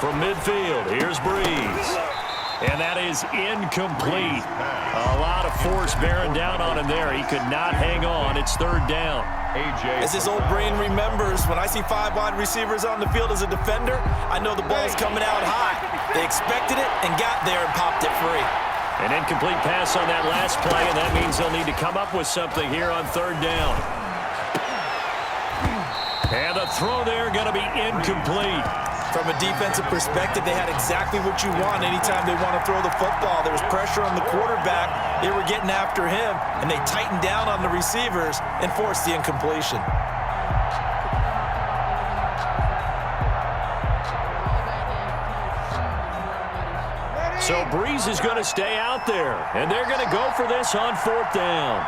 from midfield. Here's Breeze. And that is incomplete. A lot of force bearing down on him there. He could not hang on. It's third down. As his old brain remembers, when I see 5 wide receivers on the field as a defender, I know the ball's coming out high. They expected it and got there and popped it free. An incomplete pass on that last play, and that means they'll need to come up with something here on third down. And the throw there going to be incomplete. From a defensive perspective, they had exactly what you want anytime they want to throw the football. There was pressure on the quarterback. They were getting after him, and they tightened down on the receivers and forced the incompletion. So Breeze is going to stay out there, and they're going to go for this on fourth down.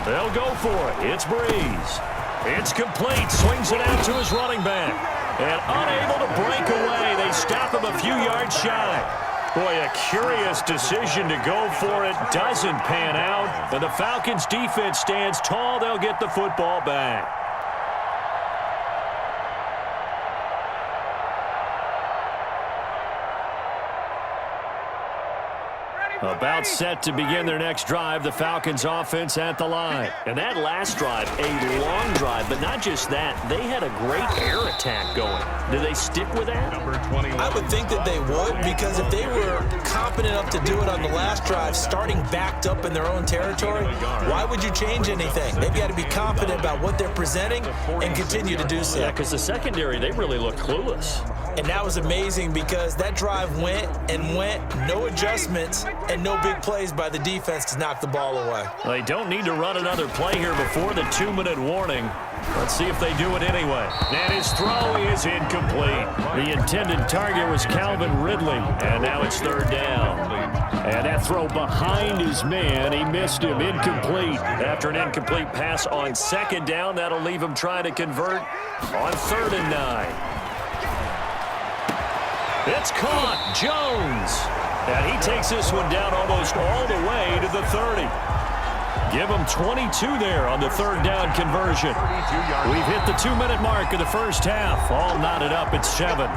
They'll go for it. It's Breeze. It's complete. Swings it out to his running back. And unable to break away. They stop him a few yards shy. Boy, a curious decision to go for it. Doesn't pan out. And the Falcons' defense stands tall. They'll get the football back. About set to begin their next drive, the Falcons offense at the line. And that last drive, a long drive, but not just that. They had a great air attack going. Do they stick with that? I would think that they would, because if they were confident enough to do it on the last drive, starting backed up in their own territory, why would you change anything? They've got to be confident about what they're presenting and continue to do so. Yeah, because the secondary, they really look clueless. And that was amazing because that drive went and went, no adjustments, and no big plays by the defense to knock the ball away. They don't need to run another play here before the 2-minute warning. Let's see if they do it anyway. And his throw is incomplete. The intended target was Calvin Ridley, and now it's third down. And that throw behind his man, he missed him, incomplete. After an incomplete pass on second down, that'll leave him trying to convert on 3rd and 9. It's caught. Jones. And he takes this one down almost all the way to the 30. Give him 22 there on the 3rd down conversion. We've hit the 2-minute mark of the first half. All knotted up at 7.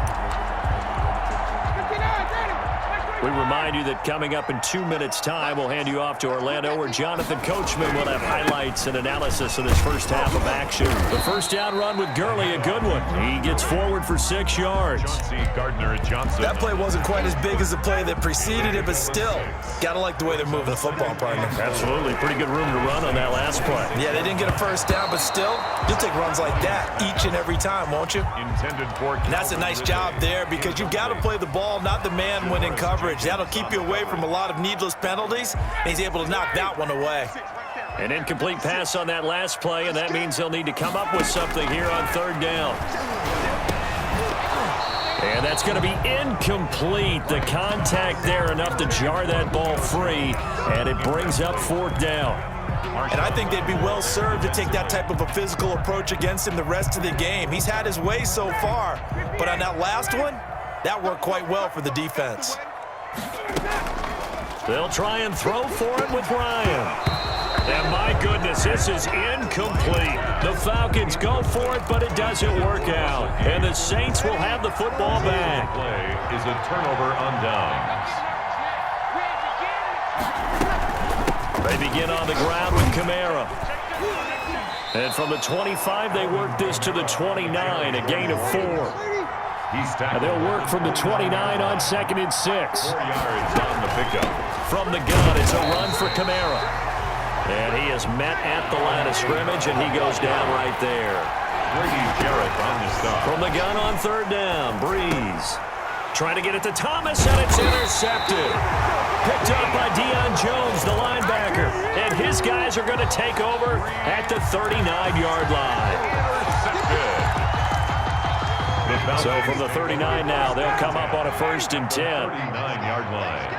We remind you that coming up in 2 minutes' time, we'll hand you off to Orlando, where Jonathan Coachman will have highlights and analysis of this first half of action. The first down run with Gurley, a good one. He gets forward for 6 yards. That play wasn't quite as big as the play that preceded it, but still, got to like the way they're moving the football, partner. Absolutely. Pretty good room to run on that last play. Yeah, they didn't get a first down, but still, you'll take runs like that each and every time, won't you? And that's a nice job there, because you've got to play the ball, not the man when in coverage. That'll keep you away from a lot of needless penalties, and he's able to knock that one away. An incomplete pass on that last play, and that means they'll need to come up with something here on 3rd down. And that's going to be incomplete. The contact there enough to jar that ball free, and it brings up 4th down. And I think they'd be well served to take that type of a physical approach against him the rest of the game. He's had his way so far, but on that last one, that worked quite well for the defense. They'll try and throw for it with Ryan. And my goodness, this is incomplete. The Falcons go for it, but it doesn't work out. And the Saints will have the football back. Play is a turnover on downs. They begin on the ground with Kamara. And from the 25, they work this to the 29, a gain of 4. And they'll work from the 29 on 2nd and 6. 4 yards on the pickup. From the gun, it's a run for Kamara. And he is met at the line of scrimmage, and he goes down right there. Brady Jarrett on the stop. From the gun on 3rd down, Breeze. Trying to get it to Thomas, and it's intercepted. Picked up by Deion Jones, the linebacker. And his guys are going to take over at the 39-yard line. So from the 39 now, they'll come up on a 1st and 10. 39-yard line.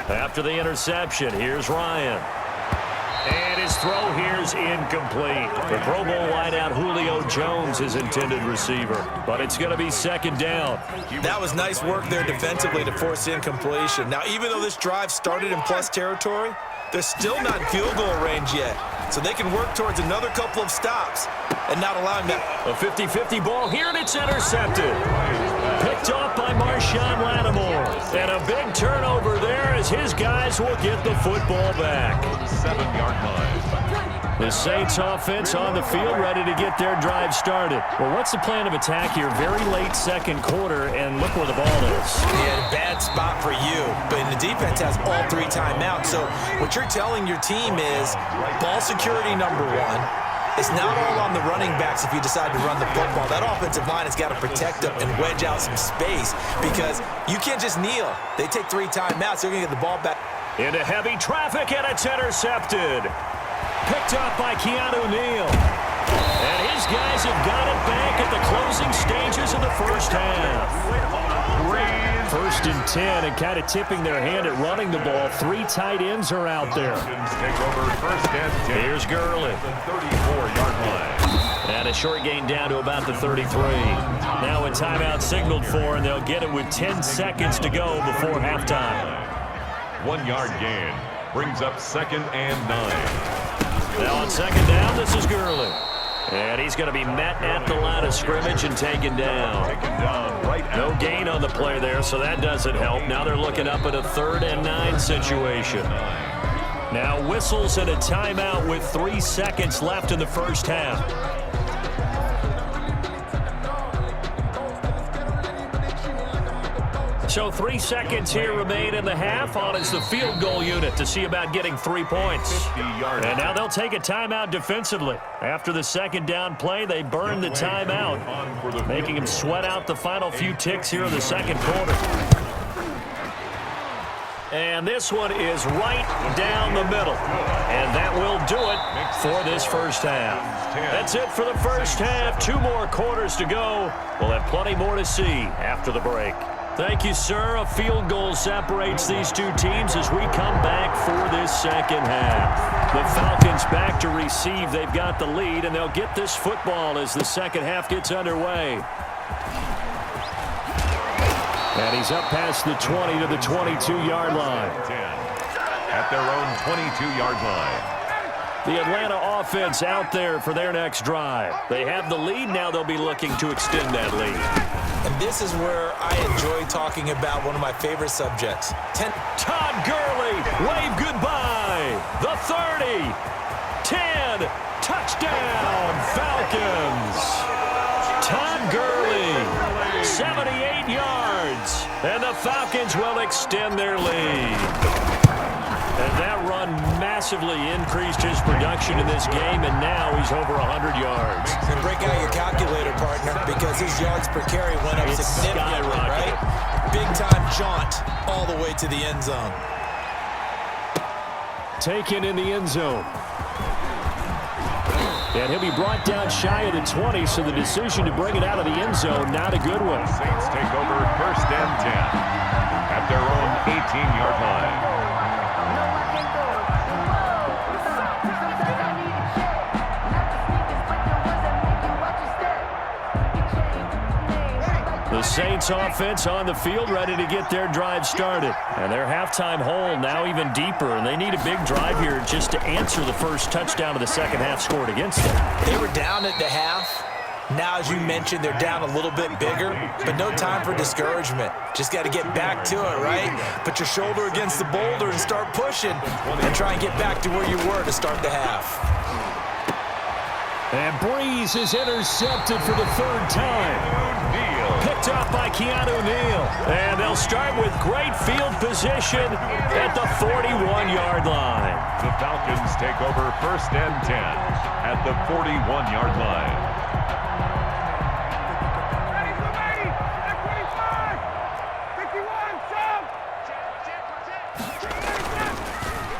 After the interception, here's Ryan. And his throw here's incomplete. The Pro Bowl wideout Julio Jones is intended receiver, but it's going to be second down. That was nice work there defensively to force incompletion. Now, even though this drive started in plus territory, they're still not in field goal range yet. So they can work towards another couple of stops and not allowing that. A 50-50 ball here, and it's intercepted. Picked off by Marshawn Lattimore. And a big turnover there as his guys will get the football back. 7-yard line. The Saints offense on the field ready to get their drive started. Well, what's the plan of attack here? Very late second quarter, and look where the ball is. Yeah, bad spot for you. But the defense has all 3 timeouts. So what you're telling your team is ball security number 1. It's not all on the running backs if you decide to run the football. That offensive line has got to protect them and wedge out some space because you can't just kneel. They take 3 timeouts. They're going to get the ball back. Into heavy traffic, and it's intercepted. Picked up by Keanu Neal. And his guys have got it back at the closing stages of the first half. First and 10, and kind of tipping their hand at running the ball. 3 tight ends are out there. Take over first and 10. Here's Gurley. The 34-yard line. And a short gain down to about the 33. Now a timeout signaled for, and they'll get it with 10 seconds to go before halftime. 1-yard gain brings up second and 9. Now on second down, this is Gurley. And he's going to be met at the line of scrimmage and taken down. No gain on the play there, so that doesn't help. Now they're looking up at a 3rd and 9 situation. Now whistles and a timeout with 3 seconds left in the first half. So 3 seconds here remain in the half. On is the field goal unit to see about getting 3 points. And now they'll take a timeout defensively. After the second down play, they burn the timeout, making them sweat out the final few ticks here in the second quarter. And this one is right down the middle. And that will do it for this first half. That's it for the first half. 2 more quarters to go. We'll have plenty more to see after the break. Thank you, sir. A field goal separates these 2 teams as we come back for this second half. The Falcons back to receive. They've got the lead, and they'll get this football as the second half gets underway. And he's up past the 20 to the 22-yard line. At their own 22-yard line. The Atlanta offense out there for their next drive. They have the lead. Now they'll be looking to extend that lead. And this is where I enjoy talking about one of my favorite subjects. Todd Gurley, wave goodbye. The 30, 10, touchdown, Falcons. Todd Gurley, 78 yards, and the Falcons will extend their lead. And that run massively increased his production in this game, and now he's over 100 yards. And break out your calculator, partner, because his yards per carry went up significantly, right? Big-time jaunt all the way to the end zone. Taken in the end zone. And he'll be brought down shy of the 20, so the decision to bring it out of the end zone, not a good one. Saints take over first and 10 at their own 18-yard line. The Saints offense on the field ready to get their drive started. And their halftime hole now even deeper, and they need a big drive here just to answer the first touchdown of the second half scored against them. They were down at the half. Now, as you mentioned, they're down a little bit bigger, but no time for discouragement. Just got to get back to it, right? Put your shoulder against the boulder and start pushing and try and get back to where you were to start the half. And Breeze is intercepted for the 3rd time. Picked up by Keanu Neal. And they'll start with great field position at the 41-yard line. The Falcons take over first and 10 at the 41-yard line.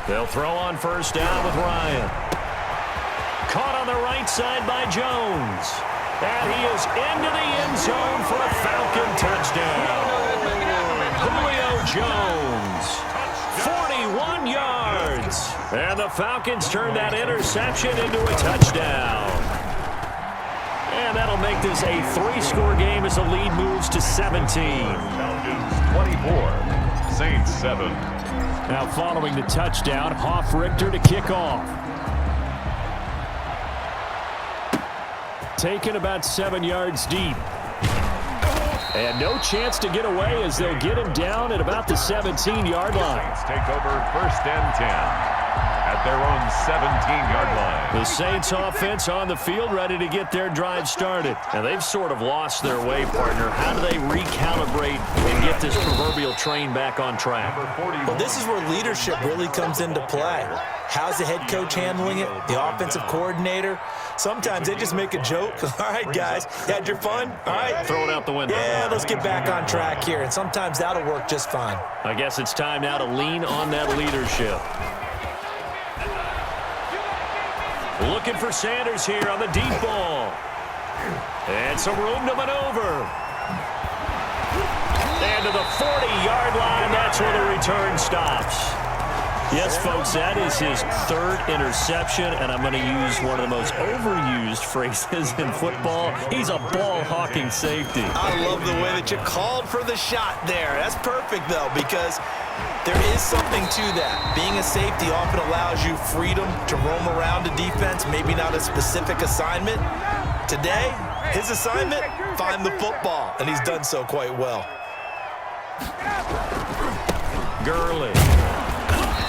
They'll throw on first down with Ryan. Caught on the right side by Jones. And he is into the end zone for a Falcon touchdown. Julio Jones, 41 yards. points. And the Falcons turn that interception into a touchdown. And that'll make this a 3-score game as the lead moves to 17. Falcons 24, Saints 7. Now following the touchdown, Hoff-Richter to kick off. Taken about 7 yards deep. And no chance to get away as they'll get him down at about the 17-yard line. Saints take over 1st and 10 at their own 17-yard line. The Saints offense on the field ready to get their drive started. And they've sort of lost their way, partner. How do they recalibrate and get this proverbial train back on track? Well, this is where leadership really comes into play. How's the head coach handling it? The offensive coordinator? Sometimes they just make a joke. All right, guys, you had your fun? All right. Throw it out the window. Yeah, let's get back on track here. And sometimes that'll work just fine. I guess it's time now to lean on that leadership. Looking for Sanders here on the deep ball. And some room to maneuver. And to the 40-yard line, that's where the return stops. Yes, folks, that is his 3rd interception, and I'm going to use one of the most overused phrases in football. He's a ball-hawking safety. I love the way that you called for the shot there. That's perfect, though, because there is something to that. Being a safety often allows you freedom to roam around the defense, maybe not a specific assignment. Today, his assignment, find the football, and he's done so quite well. Gurley.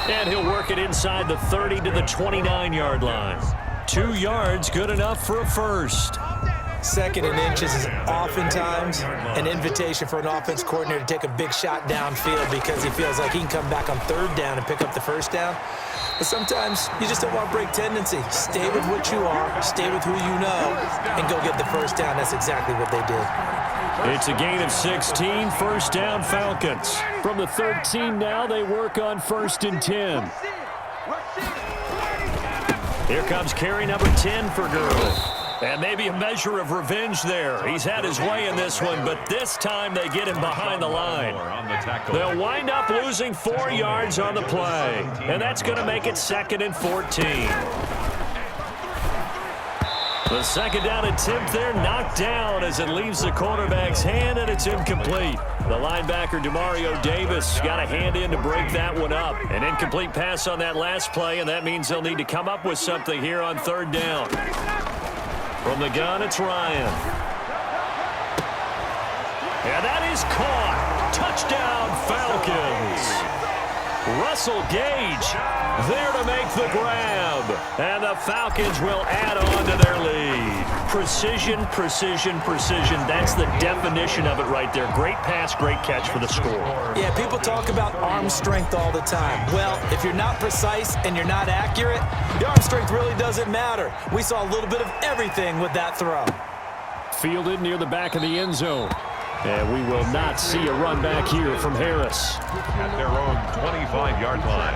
And he'll work it inside the 30 to the 29-yard line. 2 yards, good enough for a first. 2nd and inches is oftentimes an invitation for an offense coordinator to take a big shot downfield because he feels like he can come back on 3rd down and pick up the 1st down. But sometimes you just don't want to break tendency. Stay with what you are, stay with who you know, and go get the 1st down. That's exactly what they did. It's a gain of 16, 1st down Falcons. From the 13 now, they work on 1st and 10. Here comes carry number 10 for Gurley. And maybe a measure of revenge there. He's had his way in this one, but this time they get him behind the line. They'll wind up losing 4 yards on the play. And that's going to make it 2nd and 14. The 2nd down attempt there knocked down as it leaves the cornerback's hand, and it's incomplete. The linebacker, Demario Davis, got a hand in to break that one up. An incomplete pass on that last play, and that means they'll need to come up with something here on 3rd down. From the gun, it's Ryan. And that is caught. Touchdown, Falcons. Russell Gage there to make the grab. And the Falcons will add on to their lead. Precision, precision, precision. That's the definition of it right there. Great pass, great catch for the score. Yeah, people talk about arm strength all the time. Well, if you're not precise and you're not accurate, the arm strength really doesn't matter. We saw a little bit of everything with that throw. Fielded near the back of the end zone. And we will not see a run back here from Harris. At their own 25-yard line.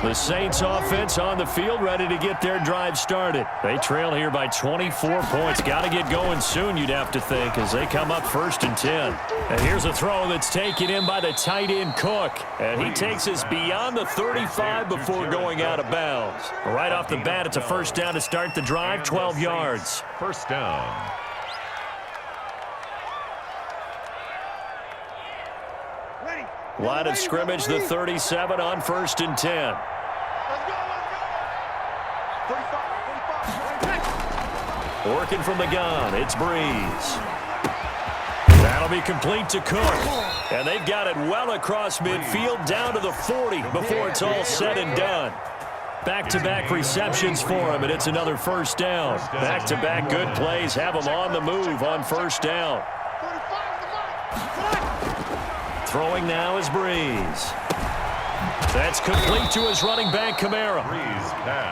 The Saints offense on the field ready to get their drive started. They trail here by 24 points. Got to get going soon, you'd have to think, as they come up 1st and 10. And here's a throw that's taken in by the tight end Cook. And he takes us beyond the 35 before going out of bounds. Right off the bat, it's a 1st down to start the drive, 12 yards. 1st down. Line of scrimmage, the 37 on 1st and 10. Working from the gun, it's Breeze. That'll be complete to Cook. And they've got it well across midfield down to the 40 before it's all said and done. Back-to-back receptions for him, and it's another 1st down. Back-to-back good plays have him on the move on 1st down. Throwing now is Breeze. That's complete to his running back, Kamara.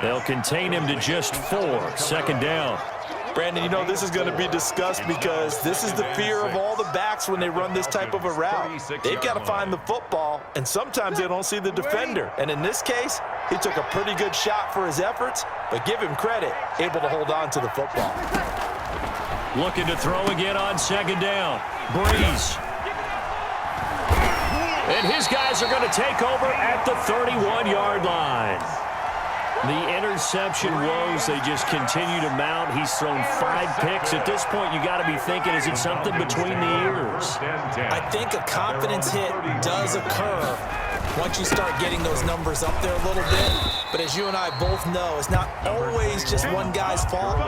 They'll contain him to just 4. 2nd down. Brandon, you know this is going to be discussed because this is the fear of all the backs when they run this type of a route. They've got to find the football, and sometimes they don't see the defender. And in this case, he took a pretty good shot for his efforts, but give him credit, able to hold on to the football. Looking to throw again on 2nd down. Breeze And his guys are going to take over at the 31-yard line. The interception woes, they just continue to mount. He's thrown 5 picks. At this point, you got to be thinking, is it something between the ears? I think a confidence hit does occur once you start getting those numbers up there a little bit. But as you and I both know, it's not always just one guy's fault.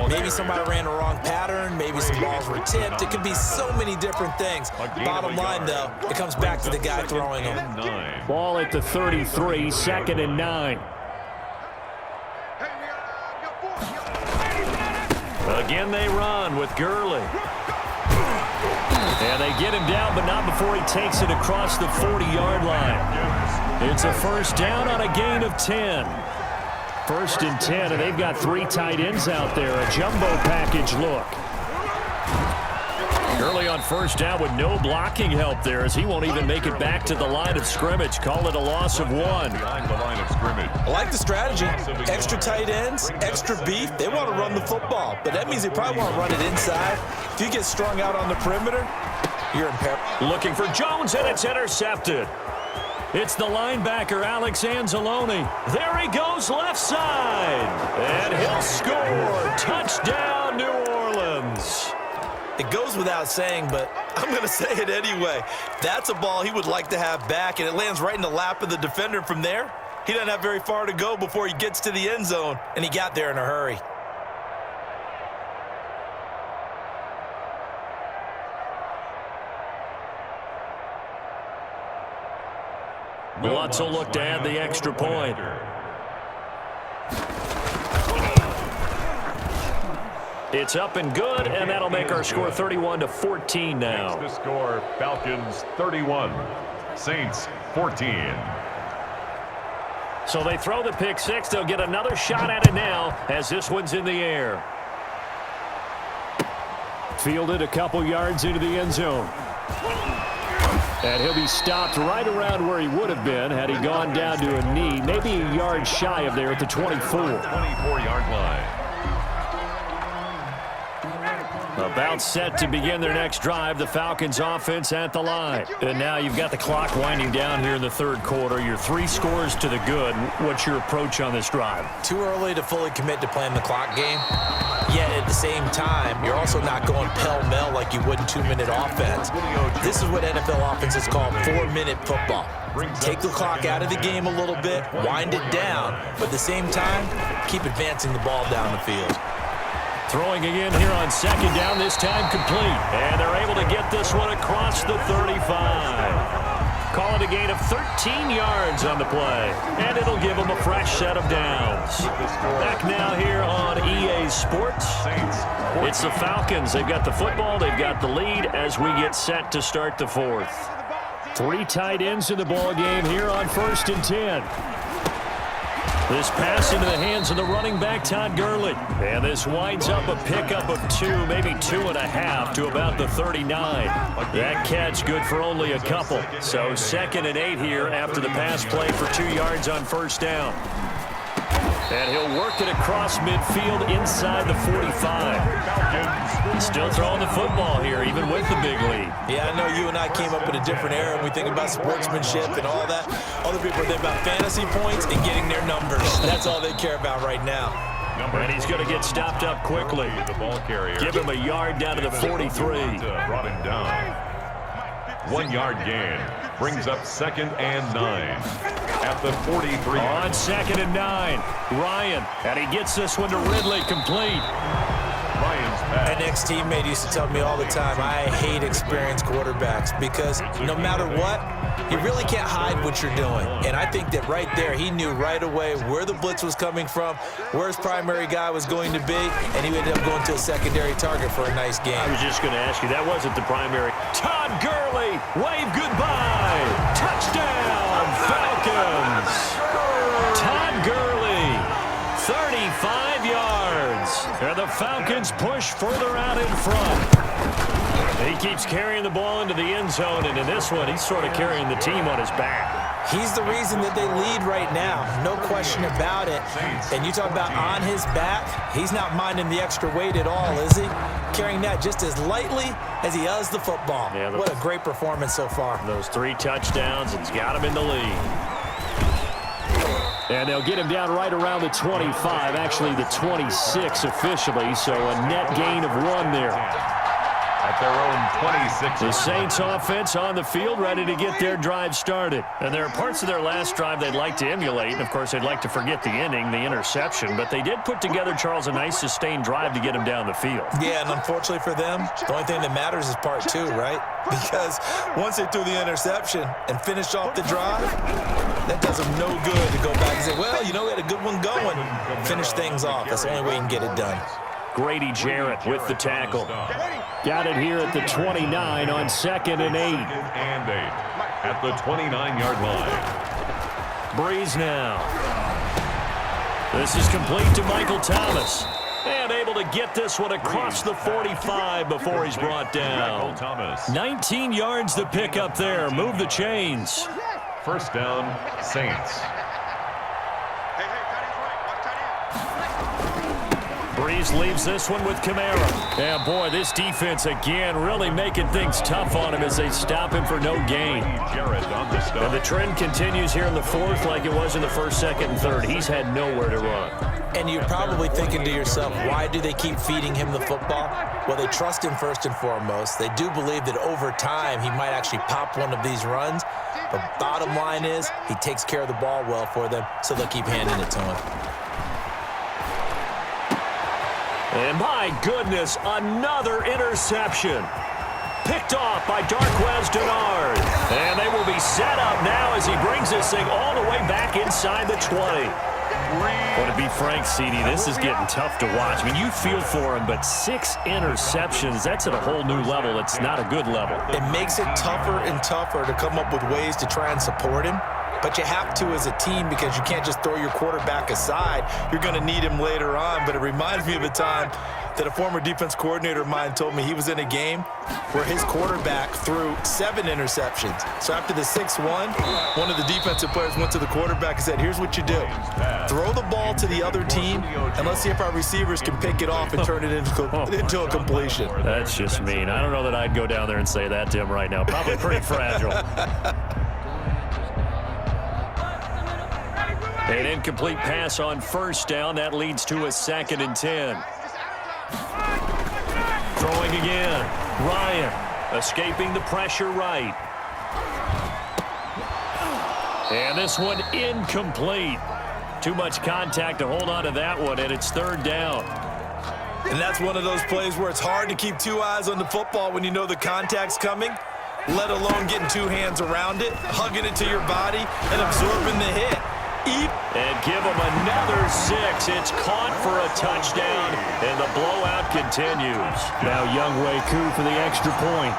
Maybe somebody ran a wrong pattern. Maybe some balls were tipped. It could be so many different things. Bottom line, though, it comes back to the guy throwing them. Ball at the 33, 2nd and 9. Again, they run with Gurley. And they get him down, but not before he takes it across the 40-yard line. It's a first down on a gain of 10. 1st and 10, and they've got 3 tight ends out there. A jumbo package look. Gurley on first down with no blocking help there, as he won't even make it back to the line of scrimmage. Call it a loss of 1. Behind the line of scrimmage. I like the strategy. Extra tight ends, extra beef. They want to run the football, but that means they probably want to run it inside. If you get strung out on the perimeter, you're in peril. Looking for Jones, and it's intercepted. It's the linebacker, Alex Anzalone. There he goes, left side. And he'll score. Touchdown, New Orleans. It goes without saying, but I'm going to say it anyway. That's a ball he would like to have back, and it lands right in the lap of the defender. From there, he doesn't have very far to go before he gets to the end zone, and he got there in a hurry. Lutz will look to add the extra point. It's up and good, and that'll make our score 31-14 now. The score, Falcons 31, Saints 14. So they throw the pick 6. They'll get another shot at it now as this one's in the air. Fielded a couple yards into the end zone. And he'll be stopped right around where he would have been had he gone down to a knee, maybe a yard shy of there at the 24. 24-yard line. About set to begin their next drive, the Falcons offense at the line. And now you've got the clock winding down here in the 3rd quarter. You're 3 scores to the good. What's your approach on this drive? Too early to fully commit to playing the clock game. Yet at the same time, you're also not going pell-mell like you would in 2-minute offense. This is what NFL offenses call 4-minute football. Take the clock out of the game a little bit, wind it down, but at the same time, keep advancing the ball down the field. Throwing again here on 2nd down, this time complete. And they're able to get this one across the 35. Call it a gain of 13 yards on the play. And it'll give them a fresh set of downs. Back now here on EA Sports. It's the Falcons. They've got the football. They've got the lead as we get set to start the 4th. 3 tight ends in the ball game here on 1st and 10. This pass into the hands of the running back, Todd Gurley. And this winds up a pickup of 2, maybe 2.5 to about the 39. That catch good for only a couple. So 2nd and 8 here after the pass play for 2 yards on 1st down. And he'll work it across midfield inside the 45. Still throwing the football here, even with the big lead. Yeah, I know you and I came up in a different era, and we think about sportsmanship and all that. Other people are thinking about fantasy points and getting their numbers. That's all they care about right now. And he's going to get stopped up quickly. The ball carrier. Give him a yard down to the 43. Brought him down. 1-yard gain brings up 2nd and 9 at the 43. On 2nd and 9, Ryan, and he gets this one to Ridley, complete. Ryan's pass. An ex-teammate used to tell me all the time, I hate experienced quarterbacks because no matter what, you really can't hide what you're doing. And I think that right there, he knew right away where the blitz was coming from, where his primary guy was going to be, and he ended up going to a secondary target for a nice game. I was just going to ask you, that wasn't the primary. Todd Gurley, wave goodbye. Touchdown, Falcons. Todd Gurley, 35 yards. And the Falcons push further out in front. He keeps carrying the ball into the end zone, and in this one, he's sort of carrying the team on his back. He's the reason that they lead right now. No question about it. And you talk about on his back, he's not minding the extra weight at all, is he? Carrying that just as lightly as he does the football. Yeah, what a great performance so far. Those 3 touchdowns, it's got him in the lead. And they'll get him down right around the 25, actually the 26 officially, so a net gain of 1 there. At their own 26. The Saints offense on the field, ready to get their drive started. And there are parts of their last drive they'd like to emulate. And, of course, they'd like to forget the ending, the interception. But they did put together, Charles, a nice sustained drive to get him down the field. Yeah, and unfortunately for them, the only thing that matters is part 2, right? Because once they threw the interception and finished off the drive, that does them no good to go back and say, well, you know, we had a good one going. Finish things off. That's the only way you can get it done. Grady Jarrett with the tackle. Got it here at the 29 on 2nd and 8. And 8 at the 29-yard line. Breeze now. This is complete to Michael Thomas. And able to get this one across the 45 before he's brought down. 19 yards to pick up there. Move the chains. First down, Saints. Breeze leaves this one with Kamara. And, boy, this defense, again, really making things tough on him as they stop him for no gain. And the trend continues here in the 4th like it was in the 1st, 2nd, and 3rd. He's had nowhere to run. And you're probably thinking to yourself, why do they keep feeding him the football? Well, they trust him first and foremost. They do believe that over time he might actually pop one of these runs. But bottom line is he takes care of the ball well for them, so they'll keep handing it to him. And my goodness, another interception. Picked off by Darquez Denard. And they will be set up now as he brings this thing all the way back inside the 20. Well, to be frank, CD, this is getting tough to watch. I mean, you feel for him, but 6 interceptions, that's at a whole new level. It's not a good level. It makes it tougher and tougher to come up with ways to try and support him. But you have to as a team because you can't just throw your quarterback aside. You're going to need him later on. But it reminds me of a time that a former defense coordinator of mine told me he was in a game where his quarterback threw 7 interceptions. So after the 6-1, one of the defensive players went to the quarterback and said, here's what you do. Throw the ball to the other team, and let's see if our receivers can pick it off and turn it into a completion. That's just mean. I don't know that I'd go down there and say that to him right now. Probably pretty fragile. An incomplete pass on first down. That leads to a 2nd and 10. Throwing again. Ryan escaping the pressure right. And this one incomplete. Too much contact to hold on to that one, and it's 3rd down. And that's one of those plays where it's hard to keep 2 eyes on the football when you know the contact's coming, let alone getting 2 hands around it, hugging it to your body, and absorbing the hit. And give them another 6. It's caught for a touchdown, and the blowout continues. Now Younghoe Koo for the extra point.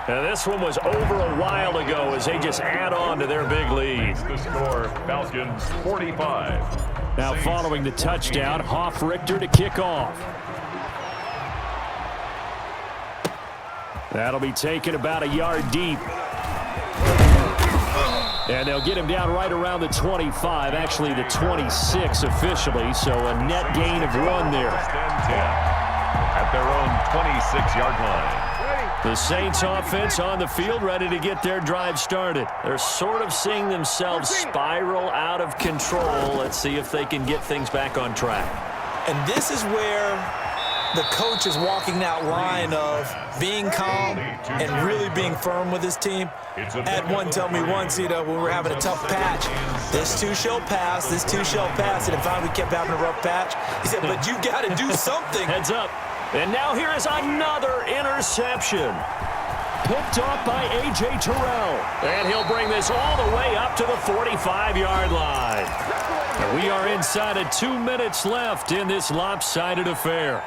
Now this one was over a while ago as they just add on to their big lead. The score, Falcons 45. Now following the touchdown, Hoff-Richter to kick off. That'll be taken about a yard deep. And they'll get him down right around the 25, actually the 26 officially, so a net gain of 1 there. At their own 26-yard line. The Saints offense on the field ready to get their drive started. They're sort of seeing themselves spiral out of control. Let's see if they can get things back on track. And this is where the coach is walking that line of being calm and really being firm with his team. Had one tell me once, when we were having a tough patch, this too shall pass, this too shall pass, and if finally we kept having a rough patch, he said, but you got to do something. Heads up. And now here is another interception. Picked off by A.J. Terrell. And he'll bring this all the way up to the 45-yard line. And we are inside of 2 minutes left in this lopsided affair.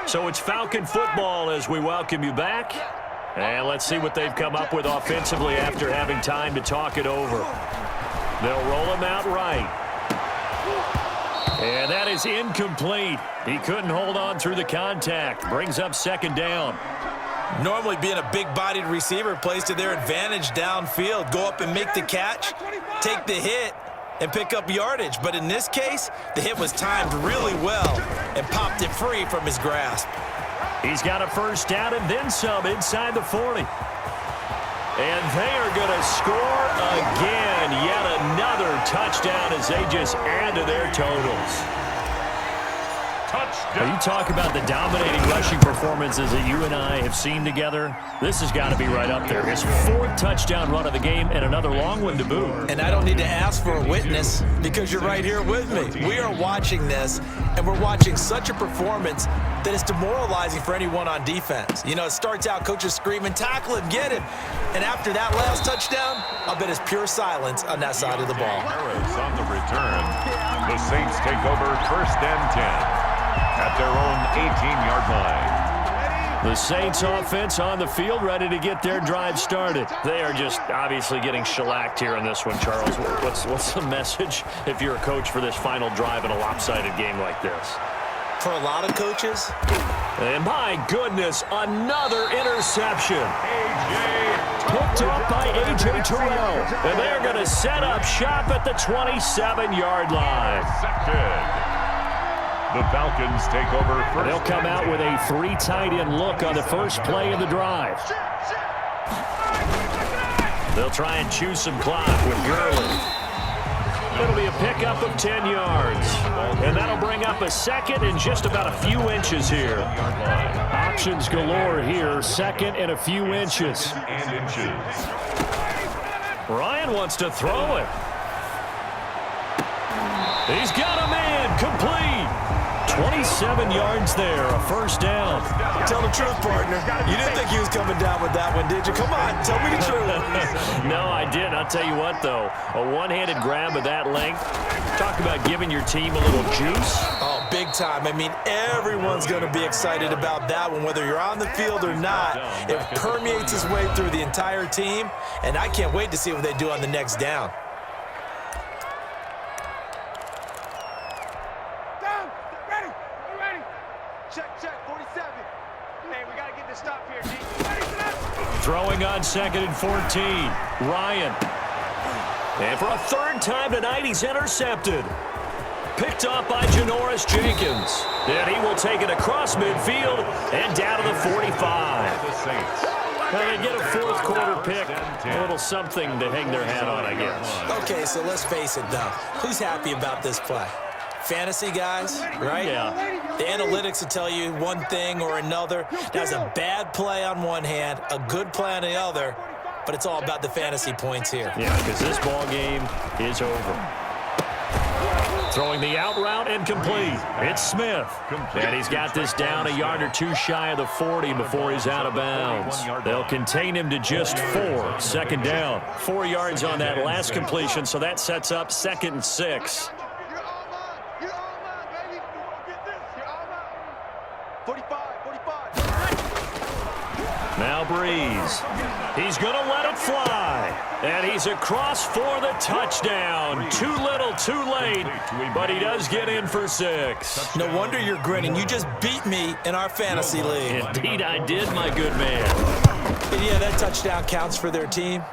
So it's Falcon football as we welcome you back. And let's see what they've come up with offensively after having time to talk it over. They'll roll him out right. And that is incomplete. He couldn't hold on through the contact. Brings up second down. Normally being a big-bodied receiver plays to their advantage downfield. Go up and make the catch, take the hit, and pick up yardage. But in this case, the hit was timed really well and popped it free from his grasp. He's got a first down and then some inside the 40. And they are going to score again. Yet another touchdown as they just add to their totals. Touchdown. You talk about the dominating rushing performances that you and I have seen together. This has got to be right up there. His fourth touchdown run of the game and another long one to boot. And I don't need to ask for a witness because you're right here with me. We are watching this, and we're watching such a performance that is demoralizing for anyone on defense. You know, it starts out coaches screaming, tackle him, get him. And after that last touchdown, I'll bet it's pure silence on that side of the ball. Harris on the return. The Saints take over first and 10 at their own 18-yard line. The Saints offense on the field, ready to get their drive started. They are just obviously getting shellacked here in this one, Charles. What's the message if you're a coach for this final drive in a lopsided game like this? For a lot of coaches. And my goodness, another interception. Picked up by A.J. Terrell. And they're going to set up shop at the 27-yard line. The Falcons take over first. They'll come out with a 3 tight end look on the first play of the drive. They'll try and chew some clock with Gurley. It'll be a pickup of 10 yards. And that'll bring up a second and just about a few inches here. Options galore here. Second and a few inches. Ryan wants to throw it. He's got a man complete. 27 yards there, a first down. Tell the truth, partner. You didn't think he was coming down with that one, did you? Come on, tell me the truth. No, I didn't. I'll tell you what, though. A one-handed grab of that length. Talk about giving your team a little juice. Oh, big time. I mean, everyone's going to be excited about that one, whether you're on the field or not. It permeates its way through the entire team, and I can't wait to see what they do on the next down. Throwing on second and 14. Ryan. And for a third time tonight, he's intercepted. Picked up by Janoris Jenkins. And he will take it across midfield and down to the 45. And they get a fourth quarter pick. A little something to hang their hat on, I guess. Okay, so let's face it, though. Who's happy about this play? Fantasy guys, right? Yeah. The analytics will tell you one thing or another. That's a bad play on one hand, a good play on the other, but it's all about the fantasy points here. Yeah, because this ball game is over. Throwing the out route and complete. It's Smith. And he's got this down a yard or two shy of the 40 before he's out of bounds. They'll contain him to just 4. Second down. 4 yards on that last completion, so that sets up 2nd and 6. Now Breeze. He's going to let it fly. And he's across for the touchdown. Too little, too late. But he does get in for 6. No wonder you're grinning. You just beat me in our fantasy league. Indeed I did, my good man. And yeah, that touchdown counts for their team.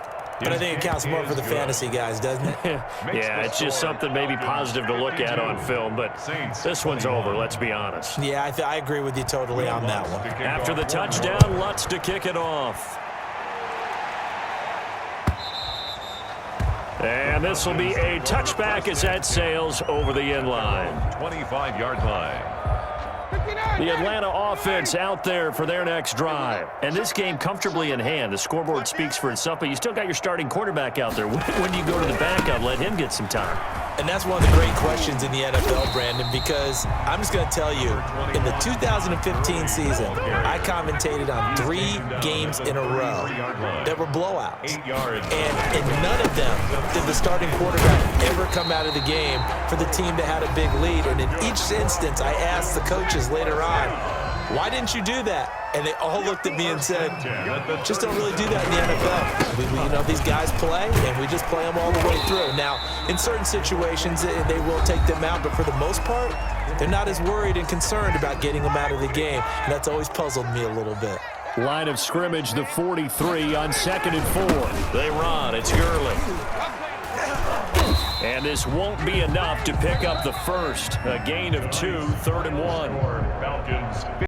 But I think it counts more for the fantasy guys, doesn't it? Yeah, it's just something maybe positive to look at on film, but this one's over, let's be honest. Yeah, I agree with you totally on that one. After the touchdown, Lutz to kick it off. And this will be a touchback as that sails over the end line. 25-yard line. The Atlanta offense out there for their next drive. And this game comfortably in hand. The scoreboard speaks for itself, but you still got your starting quarterback out there. When do you go to the backup, let him get some time? And that's one of the great questions in the NFL, Brandon, because I'm just going to tell you, in the 2015 season, I commentated on 3 games in a row that were blowouts. And in none of them did the starting quarterback ever come out of the game for the team that had a big lead. And in each instance, I asked the coaches later on, why didn't you do that? And they all looked at me and said, just don't really do that in the NFL. These guys play, and we just play them all the way through. Now, in certain situations, they will take them out, but for the most part, they're not as worried and concerned about getting them out of the game. And that's always puzzled me a little bit. Line of scrimmage, the 43 on 2nd and 4. They run. It's Gurley. And this won't be enough to pick up the first. A gain of 2, 3rd and 1. Falcons.